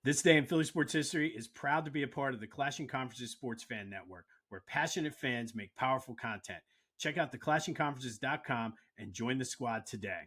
This day in Philly sports history is proud to be a part of the Clashing Conferences Sports Fan Network, where passionate fans make powerful content. Check out theclashingconferences.com and join the squad today.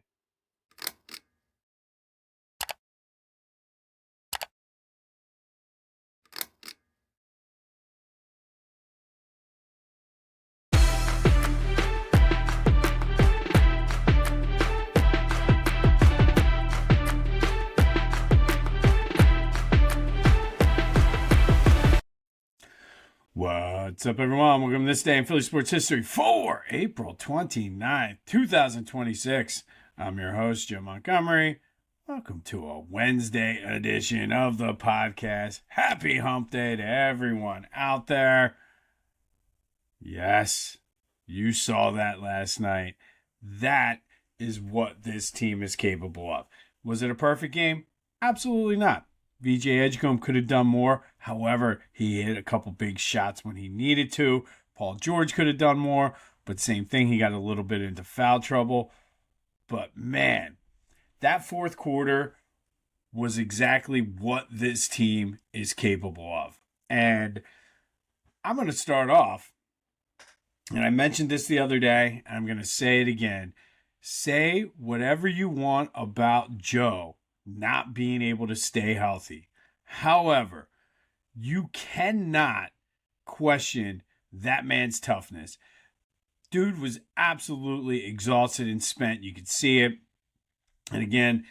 What's up, everyone? Welcome to This Day in Philly Sports History for April 29th, 2026. I'm your host, Joe Montgomery. Welcome to a Wednesday edition of the podcast. Happy hump day to everyone out there. Yes, you saw that last night. That is what this team is capable of. Was it a perfect game? Absolutely not. VJ Edgecombe could have done more. However, he hit a couple big shots when he needed to. Paul George could have done more, but same thing. He got a little bit into foul trouble. But man, that fourth quarter was exactly what this team is capable of. And I'm going to start off, and I mentioned this the other day, and I'm going to say it again. Say whatever you want about Joe not being able to stay healthy. However, you cannot question that man's toughness. Dude was absolutely exhausted and spent. You could see it. And again,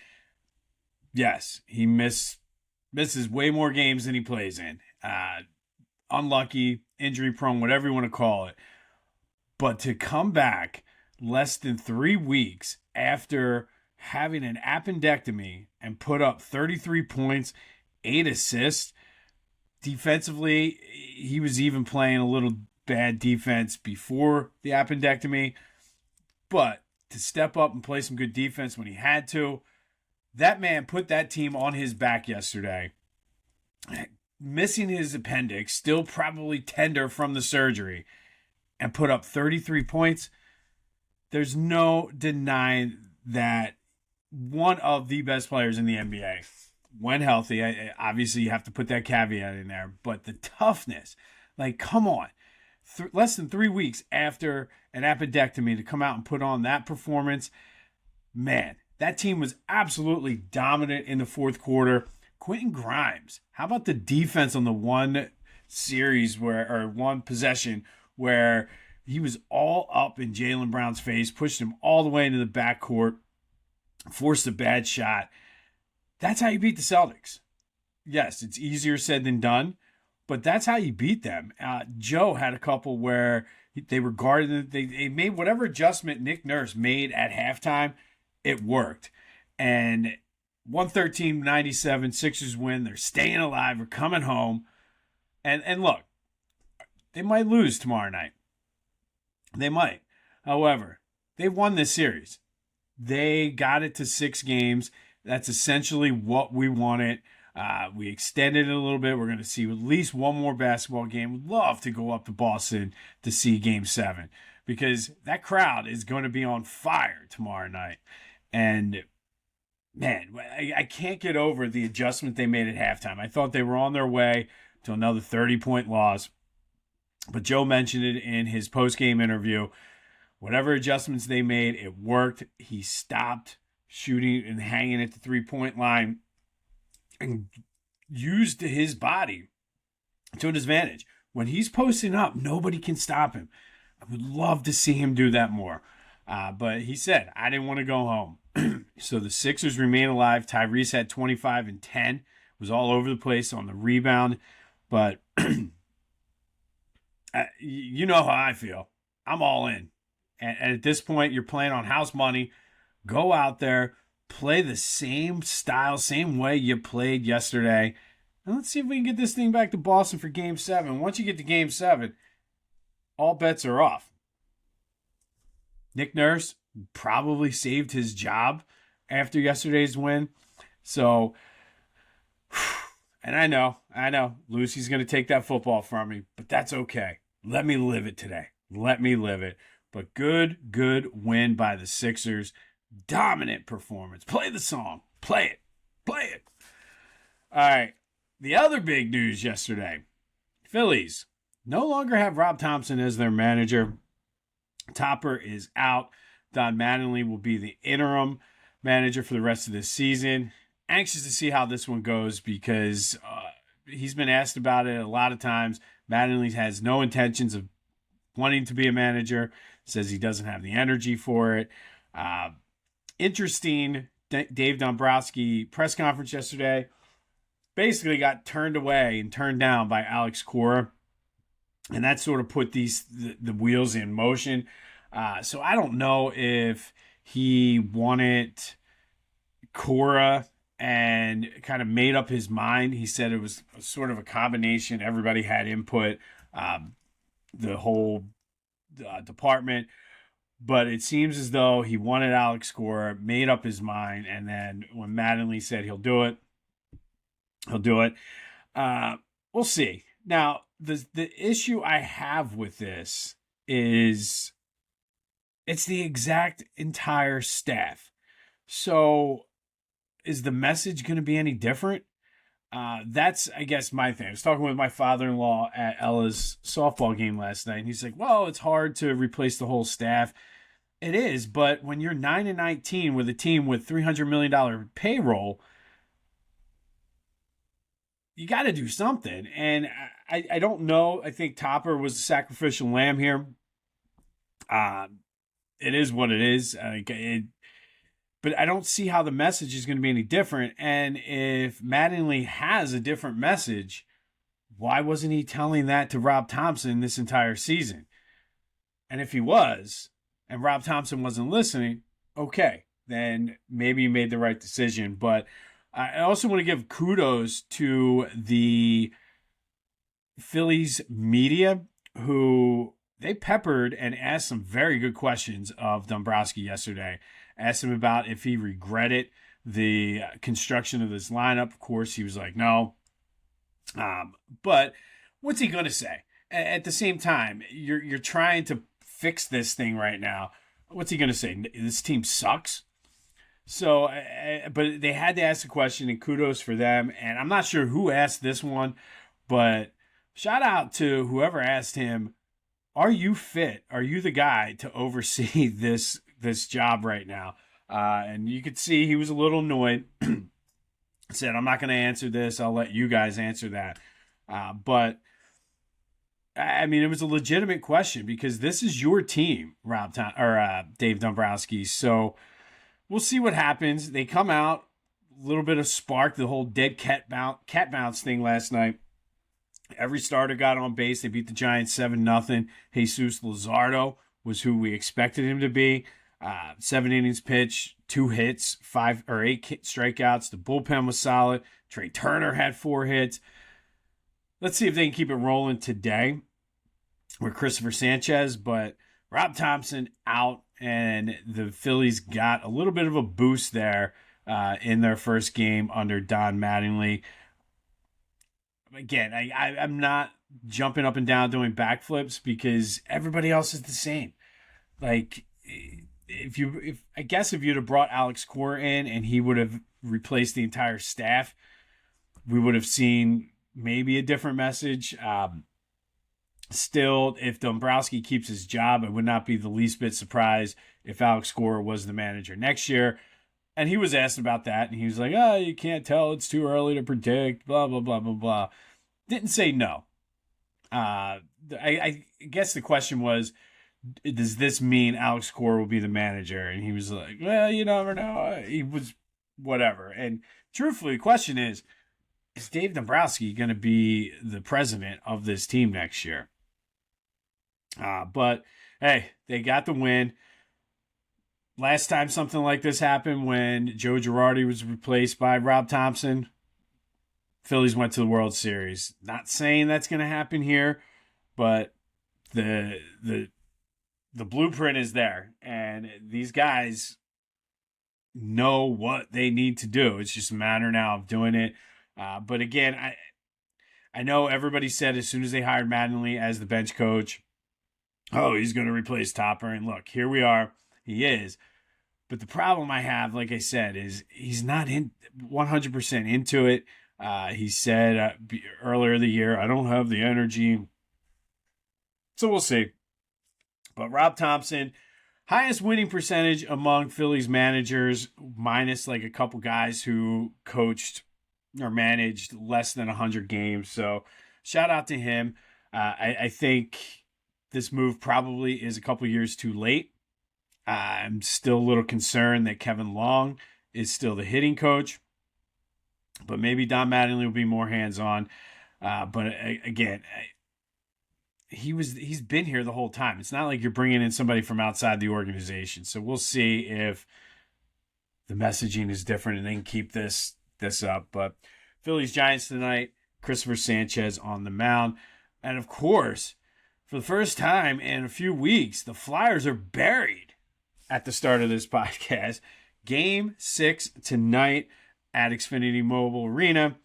yes, he misses way more games than he plays in. Unlucky, injury prone, whatever you want to call it. But to come back less than 3 weeks after having an appendectomy and put up 33 points, 8 assists. Defensively, he was even playing a little bad defense before the appendectomy. But to step up and play some good defense when he had to, that man put that team on his back yesterday. Missing his appendix, still probably tender from the surgery, and put up 33 points. There's no denying that one of the best players in the NBA, when healthy. Obviously, you have to put that caveat in there. But the toughness, like, come on. Less than 3 weeks after an appendectomy to come out and put on that performance, man, that team was absolutely dominant in the fourth quarter. Quentin Grimes, how about the defense on the one possession where he was all up in Jaylen Brown's face, pushed him all the way into the backcourt, forced a bad shot. That's how you beat the Celtics. Yes, it's easier said than done, but that's how you beat them. Joe had a couple where they were guarded. They made whatever adjustment Nick Nurse made at halftime, it worked. And 113-97, Sixers win. They're staying alive. They're coming home. And look, they might lose tomorrow night. They might. However, they won this series. They got it to 6 games. That's essentially what we wanted. We extended it a little bit. We're going to see at least one more basketball game. We'd love to go up to Boston to see Game 7 because that crowd is going to be on fire tomorrow night. And, man, I can't get over the adjustment they made at halftime. I thought they were on their way to another 30-point loss. But Joe mentioned it in his post-game interview. Whatever adjustments they made, it worked. He stopped shooting and hanging at the three-point line and used his body to his advantage. When he's posting up, nobody can stop him. I would love to see him do that more. But he said, I didn't want to go home. So the Sixers remain alive. Tyrese had 25 and 10. Was all over the place on the rebound. But you know how I feel. I'm all in. And at this point, you're playing on house money. Go out there, play the same style, same way you played yesterday. And let's see if we can get this thing back to Boston for Game 7. Once you get to Game 7, all bets are off. Nick Nurse probably saved his job after yesterday's win. So, and I know, Lucy's going to take that football from me, but that's okay. Let me live it today. Let me live it. But good win by the Sixers. Dominant performance. Play the song. Play it. All right. The other big news yesterday, Phillies no longer have Rob Thompson as their manager. Topper is out. Don Mattingly will be the interim manager for the rest of this season. Anxious to see how this one goes because he's been asked about it a lot of times. Mattingly has no intentions of wanting to be a manager, says he doesn't have the energy for it. Interesting, Dave Dombrowski press conference yesterday basically got turned away and turned down by Alex Cora. And that sort of put the wheels in motion. So I don't know if he wanted Cora and kind of made up his mind. He said it was sort of a combination. Everybody had input, the whole department. But it seems as though he wanted Alex Cora, made up his mind, and then when Mattingly said he'll do it, he'll do it. We'll see. Now, the issue I have with this is it's the exact entire staff. So is the message going to be any different? That's, I guess, my thing. I was talking with my father-in-law at Ella's softball game last night, and he's like, well, it's hard to replace the whole staff. It is, but when you're 9-19 with a team with $300 million payroll, you got to do something. And I don't know. I think Topper was the sacrificial lamb here. It is what it is. But I don't see how the message is going to be any different. And if Mattingly has a different message, why wasn't he telling that to Rob Thompson this entire season? And if he was, and Rob Thompson wasn't listening, okay, then maybe he made the right decision. But I also want to give kudos to the Phillies media, who they peppered and asked some very good questions of Dombrowski yesterday. Asked him about if he regretted the construction of this lineup. Of course, he was like, no. But what's he going to say? At the same time, you're trying to fix this thing right now. What's he going to say? This team sucks? So, but they had to ask the question, and kudos for them. And I'm not sure who asked this one, but shout out to whoever asked him, are you fit? Are you the guy to oversee this job right now? And you could see he was a little annoyed. Said, I'm not going to answer this. I'll let you guys answer that. But, I mean, it was a legitimate question because this is your team, Dave Dombrowski. So, we'll see what happens. They come out, a little bit of spark, the whole dead cat bounce thing last night. Every starter got on base. They beat the Giants 7-0. Jesus Luzardo was who we expected him to be. 7 innings pitched, 2 hits, 8 strikeouts. The bullpen was solid. Trey Turner had 4 hits. Let's see if they can keep it rolling today with Christopher Sanchez. But Rob Thompson out. And the Phillies got a little bit of a boost there in their first game under Don Mattingly. Again, I'm not jumping up and down doing backflips because everybody else is the same. Like, if you'd have brought Alex Cora in and he would have replaced the entire staff, we would have seen maybe a different message. Still, if Dombrowski keeps his job, I would not be the least bit surprised if Alex Cora was the manager next year. And he was asked about that, and he was like, oh, you can't tell. It's too early to predict, blah, blah, blah, blah, blah. Didn't say no. I guess the question was, does this mean Alex Cora will be the manager? And he was like, well, you never know. He was whatever. And truthfully, the question is Dave Dombrowski going to be the president of this team next year? But, hey, they got the win. Last time something like this happened, when Joe Girardi was replaced by Rob Thompson, Phillies went to the World Series. Not saying that's going to happen here, but the blueprint is there. And these guys know what they need to do. It's just a matter now of doing it. But again, I know everybody said as soon as they hired Mattingly as the bench coach, oh, he's going to replace Topper. And look, here we are. He is. But the problem I have, like I said, is he's not in 100% into it. He said earlier in the year, I don't have the energy. So we'll see. But Rob Thompson, highest winning percentage among Phillies managers, minus like a couple guys who coached or managed less than 100 games. So shout out to him. I think this move probably is a couple years too late. I'm still a little concerned that Kevin Long is still the hitting coach, but maybe Don Mattingly will be more hands-on. But again, he's been here the whole time. It's not like you're bringing in somebody from outside the organization. So we'll see if the messaging is different and they can keep this up. But Phillies Giants tonight, Christopher Sanchez on the mound. And of course, for the first time in a few weeks, the Flyers are buried at the start of this podcast. Game 6 tonight at Xfinity Mobile Arena.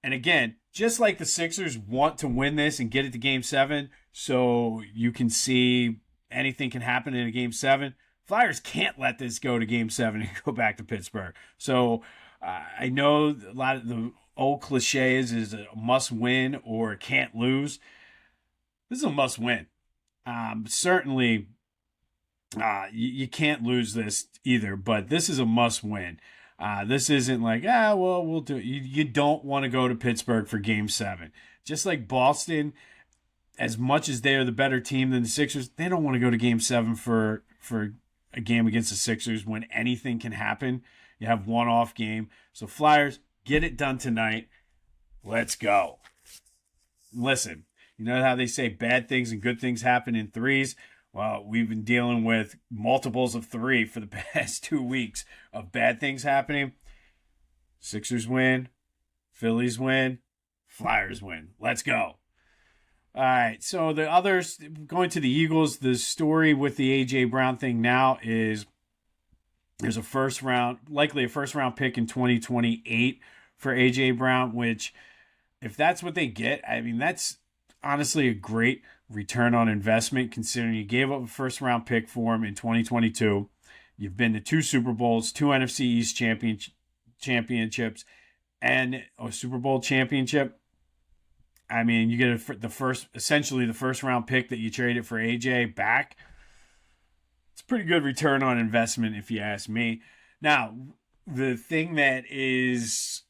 And again, just like the Sixers want to win this and get it to Game 7 so you can see anything can happen in a Game 7, Flyers can't let this go to Game 7 and go back to Pittsburgh. So I know a lot of the old cliches is a must-win or can't lose. This is a must-win. Certainly, you can't lose this either, but this is a must-win. This isn't like, well, we'll do it. You don't want to go to Pittsburgh for Game 7. Just like Boston, as much as they are the better team than the Sixers, they don't want to go to Game 7 for a game against the Sixers when anything can happen. You have one off game. So Flyers, get it done tonight. Let's go. Listen, you know how they say bad things and good things happen in threes? Well, we've been dealing with multiples of 3 for the past 2 weeks of bad things happening. Sixers win, Phillies win, Flyers win. Let's go. All right, so the others, going to the Eagles, the story with the A.J. Brown thing now is there's likely a first round pick in 2028 for A.J. Brown, which if that's what they get, I mean, that's honestly a great return on investment considering you gave up a first round pick for him in 2022. You've been to 2 Super Bowls, 2 NFC East championships, and a Super Bowl championship. I mean, you get essentially the first round pick that you traded for AJ back. It's a pretty good return on investment if you ask me. Now, the thing that is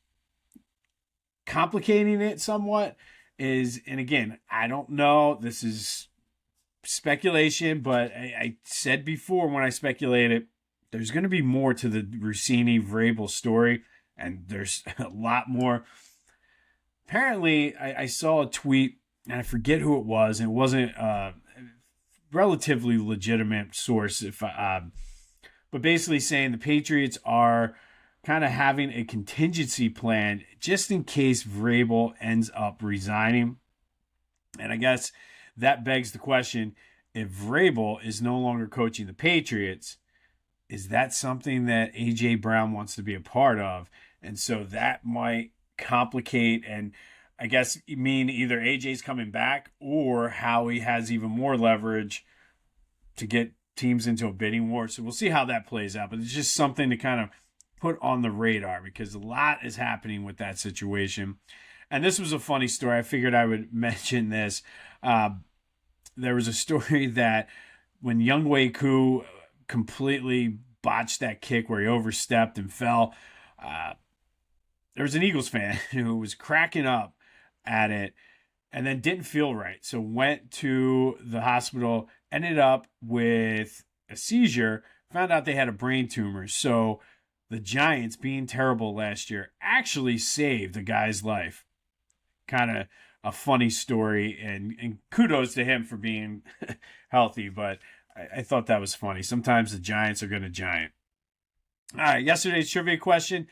complicating it somewhat is, and again, I don't know, this is speculation, but I said before when I speculated, there's going to be more to the Rossini-Vrabel story, and there's a lot more. Apparently, I saw a tweet, and I forget who it was, and it wasn't a relatively legitimate source, but basically saying the Patriots are kind of having a contingency plan just in case Vrabel ends up resigning. And I guess that begs the question, if Vrabel is no longer coaching the Patriots, is that something that A.J. Brown wants to be a part of? And so that might complicate and I guess mean either A.J.'s coming back or Howie has even more leverage to get teams into a bidding war. So we'll see how that plays out. But it's just something to kind of put on the radar because a lot is happening with that situation. And this was a funny story. I figured I would mention this. There was a story that when Younghoe Koo completely botched that kick where he overstepped and fell, there was an Eagles fan who was cracking up at it and then didn't feel right. So went to the hospital, ended up with a seizure, found out they had a brain tumor. So the Giants, being terrible last year, actually saved the guy's life. Kind of a funny story, and kudos to him for being healthy, but I thought that was funny. Sometimes the Giants are going to giant. All right, yesterday's trivia question.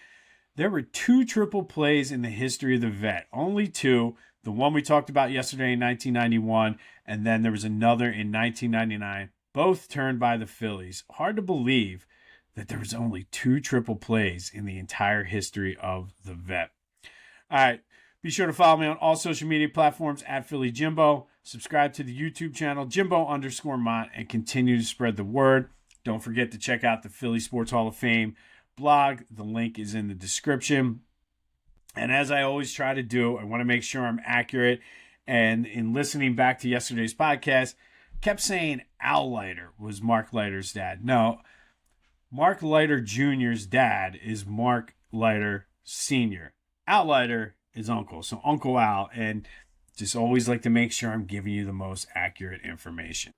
There were 2 triple plays in the history of the vet. Only 2. The one we talked about yesterday in 1991, and then there was another in 1999. Both turned by the Phillies. Hard to believe that there was only 2 triple plays in the entire history of the vet. All right. Be sure to follow me on all social media platforms at Philly Jimbo. Subscribe to the YouTube channel, Jimbo_Mont, and continue to spread the word. Don't forget to check out the Philly Sports Hall of Fame blog. The link is in the description. And as I always try to do, I want to make sure I'm accurate. And in listening back to yesterday's podcast, kept saying Al Leiter was Mark Leiter's dad. No, Mark Leiter Jr.'s dad is Mark Leiter Sr. Al Leiter is uncle. So Uncle Al. And just always like to make sure I'm giving you the most accurate information.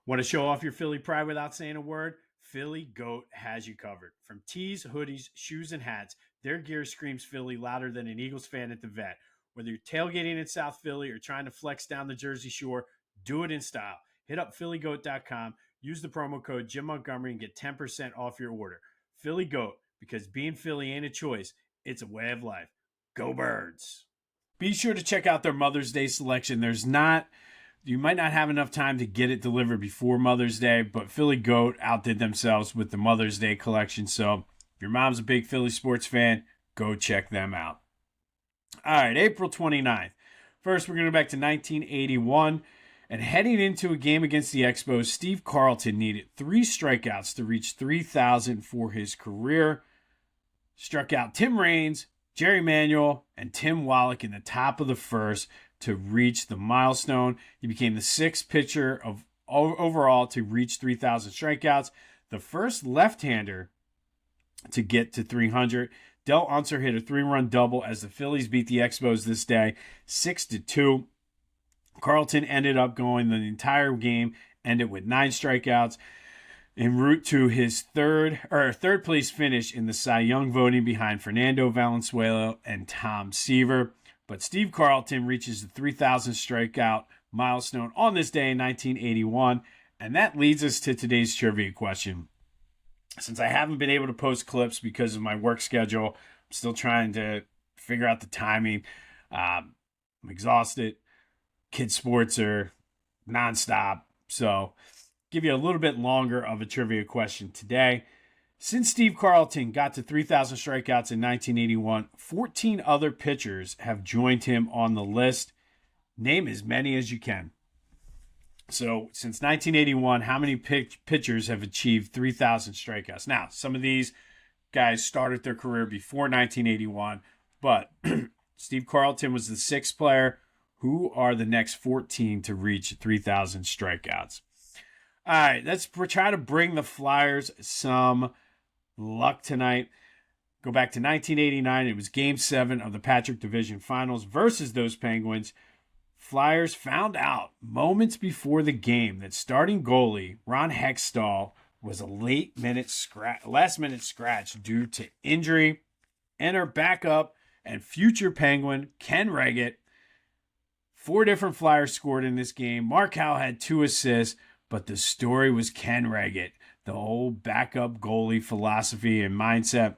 Want to show off your Philly pride without saying a word? Philly Goat has you covered. From tees, hoodies, shoes, and hats, their gear screams Philly louder than an Eagles fan at the vet. Whether you're tailgating in South Philly or trying to flex down the Jersey Shore, do it in style. Hit up phillygoat.com, use the promo code Jim Montgomery, and get 10% off your order. Philly Goat, because being Philly ain't a choice, it's a way of life. Go Birds! Be sure to check out their Mother's Day selection. You might not have enough time to get it delivered before Mother's Day, but Philly Goat outdid themselves with the Mother's Day collection. So if your mom's a big Philly sports fan, go check them out. All right, April 29th. First, we're going to go back to 1981. And heading into a game against the Expos, Steve Carlton needed 3 strikeouts to reach 3,000 for his career. Struck out Tim Raines, Jerry Manuel, and Tim Wallach in the top of the first to reach the milestone. He became the 6th pitcher of overall to reach 3,000 strikeouts, the first left-hander to get to 300. Del Unser hit a 3-run double as the Phillies beat the Expos this day, 6-2. Carlton ended up going the entire game, ended with 9 strikeouts, en route to his third place finish in the Cy Young voting behind Fernando Valenzuela and Tom Seaver. But Steve Carlton reaches the 3,000 strikeout milestone on this day in 1981. And that leads us to today's trivia question. Since I haven't been able to post clips because of my work schedule, I'm still trying to figure out the timing. I'm exhausted. Kids' sports are nonstop. So give you a little bit longer of a trivia question today. Since Steve Carlton got to 3,000 strikeouts in 1981, 14 other pitchers have joined him on the list. Name as many as you can. So since 1981, how many pitchers have achieved 3,000 strikeouts? Now, some of these guys started their career before 1981, but Steve Carlton was the 6th player. Who are the next 14 to reach 3,000 strikeouts? All right, let's try to bring the Flyers some luck tonight. Go back to 1989. It was Game 7 of the Patrick Division Finals versus those Penguins. Flyers found out moments before the game that starting goalie Ron Hextall was a last-minute scratch due to injury. Enter backup and future Penguin Ken Reggett. 4 different Flyers scored in this game. Mark Howe had 2 assists, but the story was Ken Reggett, the old backup goalie philosophy and mindset.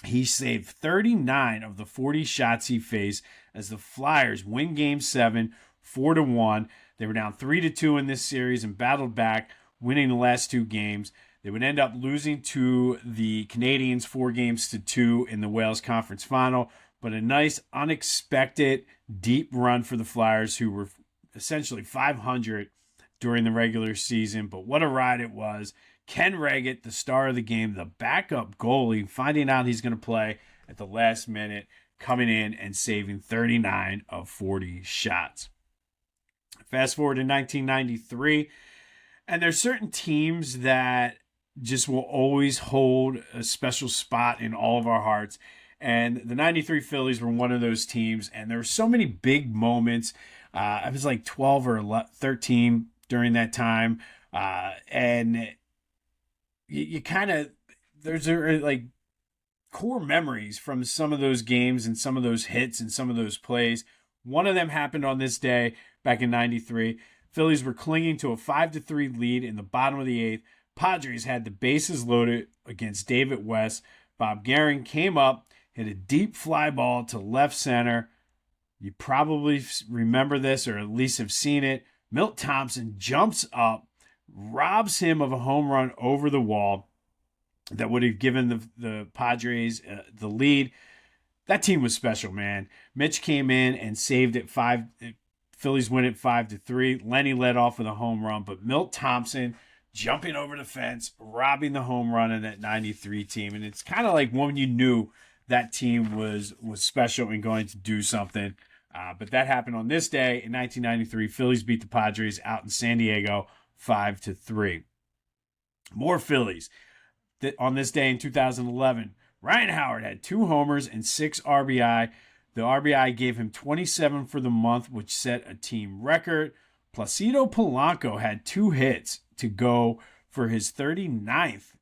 He saved 39 of the 40 shots he faced as the Flyers win Game 7, 4-1. They were down 3-2 in this series and battled back, winning the last 2 games. They would end up losing to the Canadiens 4-2 in the Wales Conference Final, but a nice, unexpected, deep run for the Flyers, who were essentially 500 during the regular season. But what a ride it was. Ken Reggett, the star of the game, the backup goalie, finding out he's going to play at the last minute, coming in and saving 39 of 40 shots. Fast forward to 1993, and there's certain teams that just will always hold a special spot in all of our hearts. And the 93 Phillies were one of those teams, and there were so many big moments. I was like 12 or 13 during that time, and you kind of, there's like core memories from some of those games and some of those hits and some of those plays. One of them happened on this day back in 93. Phillies were clinging to a 5-3 lead in the bottom of the 8th. Padres had the bases loaded against David West. Bob Gehring came up, hit a deep fly ball to left center. You probably remember this or at least have seen it. Milt Thompson jumps up, robs him of a home run over the wall that would have given the Padres the lead. That team was special, man. Mitch came in and saved it. Phillies win it 5-3. Lenny led off with a home run, but Milt Thompson jumping over the fence, robbing the home run in that 93 team. And it's kind of like when you knew that team was special and going to do something. But that happened on this day in 1993. Phillies beat the Padres out in San Diego 5-3. More Phillies. On this day in 2011, Ryan Howard had 2 homers and 6 RBI. The RBI gave him 27 for the month, which set a team record. Placido Polanco had 2 hits to go for his 38th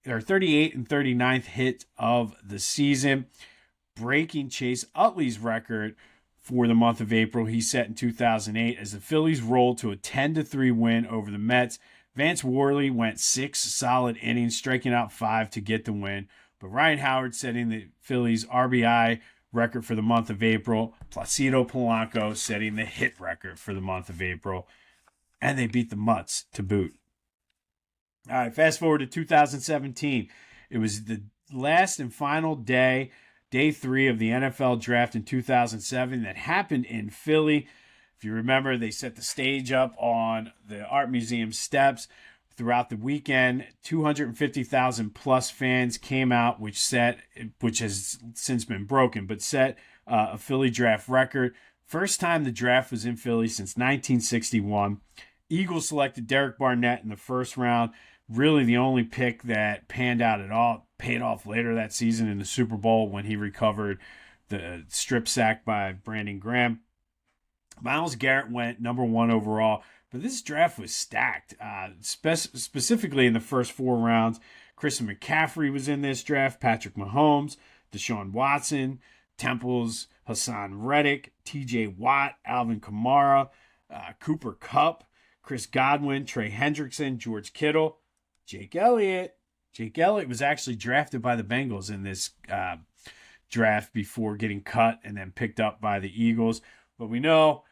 and 39th hit of the season, breaking Chase Utley's record for the month of April he set in 2008 as the Phillies rolled to a 10-3 win over the Mets. Vance Worley went 6 solid innings, striking out 5 to get the win. But Ryan Howard setting the Phillies RBI record for the month of April. Placido Polanco setting the hit record for the month of April. And they beat the Mutts to boot. All right, fast forward to 2017. It was the last and final day 3 of the NFL draft in 2007 that happened in Philly. If you remember, they set the stage up on the Art Museum steps. Throughout the weekend, 250,000 plus fans came out, which has since been broken, but set a Philly draft record. First time the draft was in Philly since 1961. Eagles selected Derek Barnett in the first round. Really the only pick that panned out at all. Paid off later that season in the Super Bowl when he recovered the strip sack by Brandon Graham. Myles Garrett went number 1 overall. But this draft was stacked, specifically in the first 4 rounds. Christian McCaffrey was in this draft, Patrick Mahomes, Deshaun Watson, Temple's Hassan Reddick, TJ Watt, Alvin Kamara, Cooper Kupp, Chris Godwin, Trey Hendrickson, George Kittle, Jake Elliott. Jake Elliott was actually drafted by the Bengals in this draft before getting cut and then picked up by the Eagles. But we know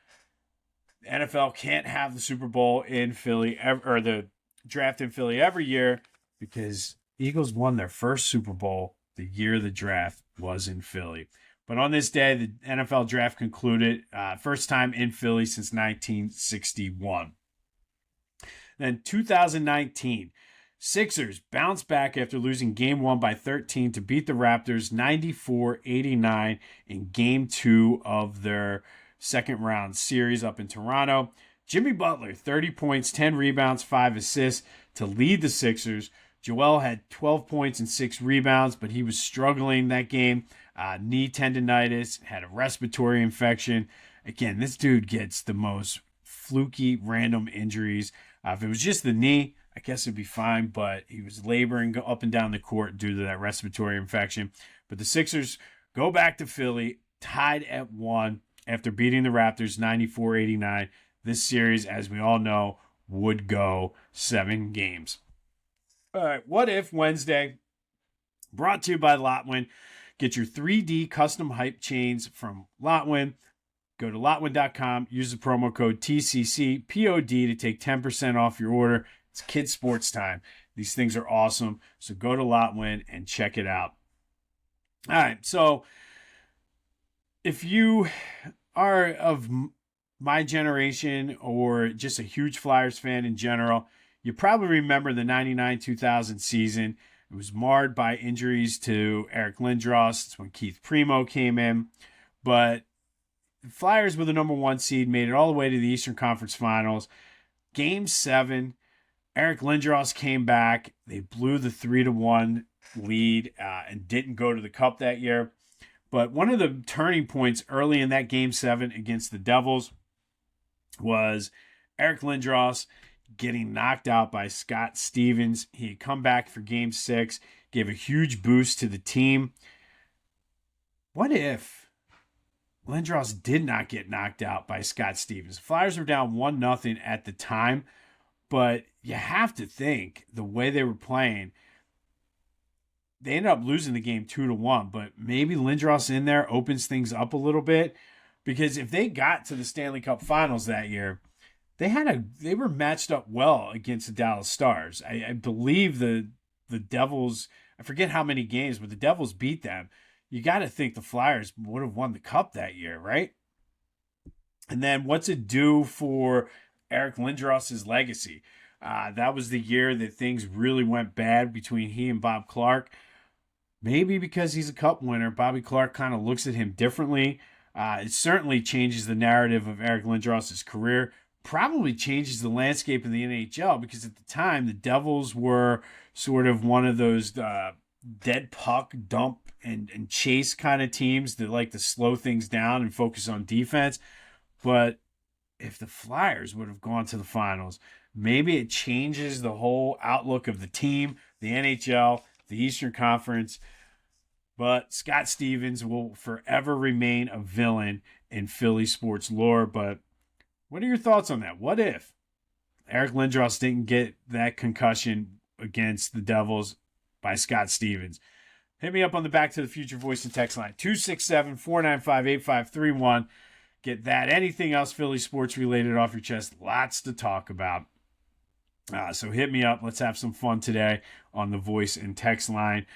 the NFL can't have the Super Bowl in Philly, or the draft in Philly every year, because Eagles won their first Super Bowl the year the draft was in Philly. But on this day, the NFL draft concluded, first time in Philly since 1961. Then 2019, Sixers bounced back after losing Game 1 by 13 to beat the Raptors 94-89 in Game 2 of their second round series up in Toronto. Jimmy Butler, 30 points, 10 rebounds, 5 assists to lead the Sixers. Joel had 12 points and 6 rebounds, but he was struggling that game. Knee tendonitis, had a respiratory infection. Again, this dude gets the most fluky, random injuries. If it was just the knee, I guess it'd be fine, but he was laboring up and down the court due to that respiratory infection. But the Sixers go back to Philly, tied at 1 after beating the Raptors 94-89. This series, as we all know, would go 7 games. All right, What If Wednesday, brought to you by Lotwin. Get your 3D custom hype chains from Lotwin. Go to Lotwin.com, use the promo code TCCPOD to take 10% off your order. It's kids' sports time. These things are awesome. So go to Lotwin and check it out. All right. So if you are of my generation or just a huge Flyers fan in general, you probably remember the 99-2000 season. It was marred by injuries to Eric Lindros. It's when Keith Primo came in. But the Flyers, with the number 1 seed, made it all the way to the Eastern Conference Finals. Game 7, Eric Lindros came back. They blew the 3-1 lead and didn't go to the Cup that year. But one of the turning points early in that Game 7 against the Devils was Eric Lindros getting knocked out by Scott Stevens. He had come back for Game 6, gave a huge boost to the team. What if Lindros did not get knocked out by Scott Stevens? Flyers were down 1-0 at the time, but you have to think the way they were playing, they ended up losing the game 2-1, but maybe Lindros in there opens things up a little bit, because if they got to the Stanley Cup Finals that year, they were matched up well against the Dallas Stars. I believe the Devils, I forget how many games, but the Devils beat them. You got to think the Flyers would have won the Cup that year, right? And then what's it do for Eric Lindros' legacy? That was the year that things really went bad between he and Bob Clark. Maybe because he's a cup winner, Bobby Clark kind of looks at him differently. It certainly changes the narrative of Eric Lindros' career. Probably changes the landscape of the NHL because at the time, the Devils were sort of one of those dead puck, dump, and chase kind of teams that like to slow things down and focus on defense. But if the Flyers would have gone to the finals, maybe it changes the whole outlook of the team, the NHL, the Eastern Conference. But Scott Stevens will forever remain a villain in Philly sports lore. But what are your thoughts on that? What if Eric Lindros didn't get that concussion against the Devils by Scott Stevens? Hit me up on the Back to the Future voice and text line, 267-495-8531. Get that. Anything else Philly sports related off your chest? Lots to talk about. So hit me up. Let's have some fun today on the voice and text line.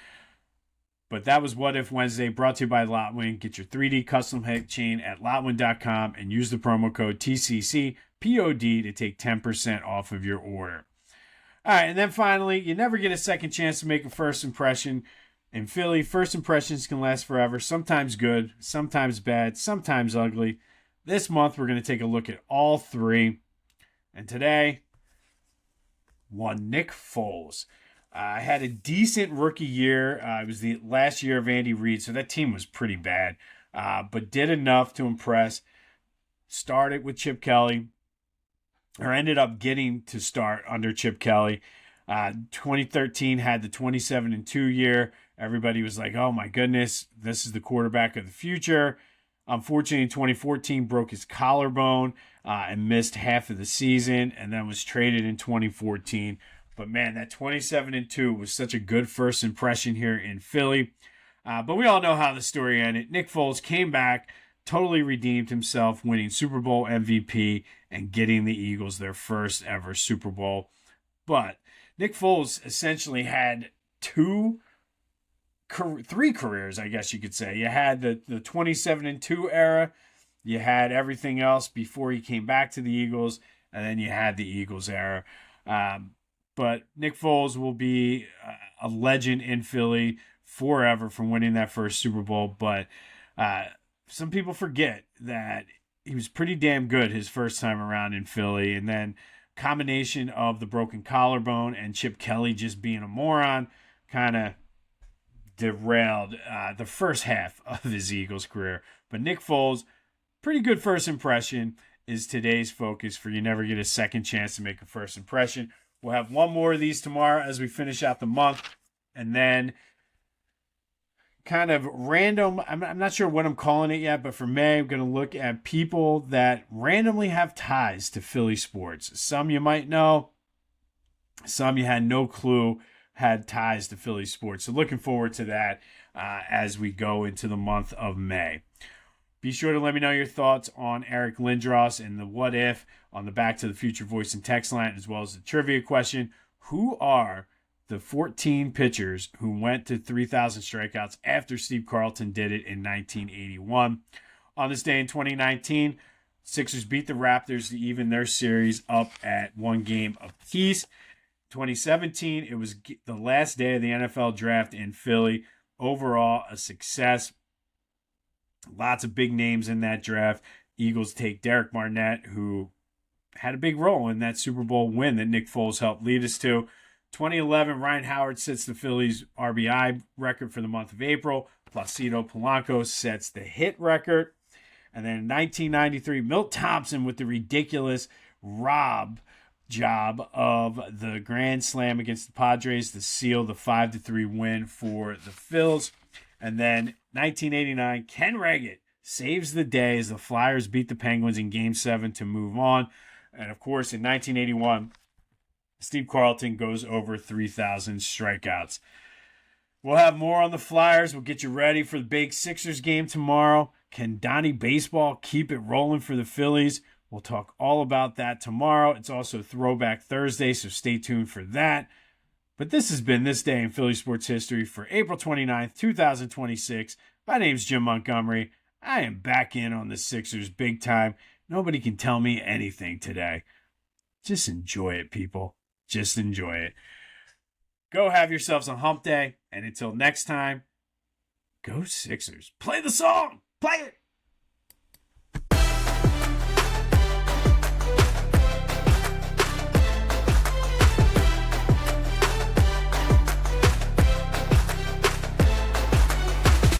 But that was What If Wednesday, brought to you by Lotwin. Get your 3D custom head chain at lotwin.com and use the promo code TCCPOD to take 10% off of your order. All right, and then finally, you never get a second chance to make a first impression. In Philly, first impressions can last forever, sometimes good, sometimes bad, sometimes ugly. This month, we're going to take a look at all three. And today, one Nick Foles. I had a decent rookie year. It was the last year of Andy Reid, so that team was pretty bad, but did enough to impress. Started with Chip Kelly, or ended up getting to start under Chip Kelly. 2013 had the 27-2 year. Everybody was like, oh my goodness, this is the quarterback of the future. Unfortunately, in 2014, broke his collarbone and missed half of the season, and then was traded in 2014. But man, that 27-2 was such a good first impression here in Philly. But we all know how the story ended. Nick Foles came back, totally redeemed himself, winning Super Bowl MVP and getting the Eagles their first ever Super Bowl. But Nick Foles essentially had three careers, I guess you could say. You had the 27-2 era, you had everything else before he came back to the Eagles, and then you had the Eagles era. But Nick Foles will be a legend in Philly forever from winning that first Super Bowl. But some people forget that he was pretty damn good his first time around in Philly. And then combination of the broken collarbone and Chip Kelly just being a moron kind of derailed the first half of his Eagles career. But Nick Foles, pretty good first impression, is today's focus for You Never Get a Second Chance to Make a First Impression. We'll have one more of these tomorrow as we finish out the month. And then kind of random, I'm not sure what I'm calling it yet, but for May, I'm going to look at people that randomly have ties to Philly sports. Some you might know, some you had no clue had ties to Philly sports. So looking forward to that as we go into the month of May. Be sure to let me know your thoughts on Eric Lindros and the what if on the Back to the Future voice and text line, as well as the trivia question. Who are the 14 pitchers who went to 3,000 strikeouts after Steve Carlton did it in 1981? On this day in 2019, Sixers beat the Raptors to even their series up at one game apiece. 2017, it was the last day of the NFL draft in Philly. Overall, a success. Lots of big names in that draft. Eagles take Derek Barnett, who had a big role in that Super Bowl win that Nick Foles helped lead us to. 2011, Ryan Howard sets the Phillies RBI record for the month of April. Placido Polanco sets the hit record. And then in 1993, Milt Thompson with the ridiculous rob job of the grand slam against the Padres to seal the 5-3 win for the Phils. And then 1989, Ken Reggett saves the day as the Flyers beat the Penguins in Game 7 to move on. And of course, in 1981, Steve Carlton goes over 3,000 strikeouts. We'll have more on the Flyers. We'll get you ready for the big Sixers game tomorrow. Can Donnie Baseball keep it rolling for the Phillies? We'll talk all about that tomorrow. It's also Throwback Thursday, so stay tuned for that. But this has been This Day in Philly Sports History for April 29th, 2026. My name's Jim Montgomery. I am back in on the Sixers big time. Nobody can tell me anything today. Just enjoy it, people. Just enjoy it. Go have yourselves a hump day. And until next time, Go Sixers. Play the song. Play it.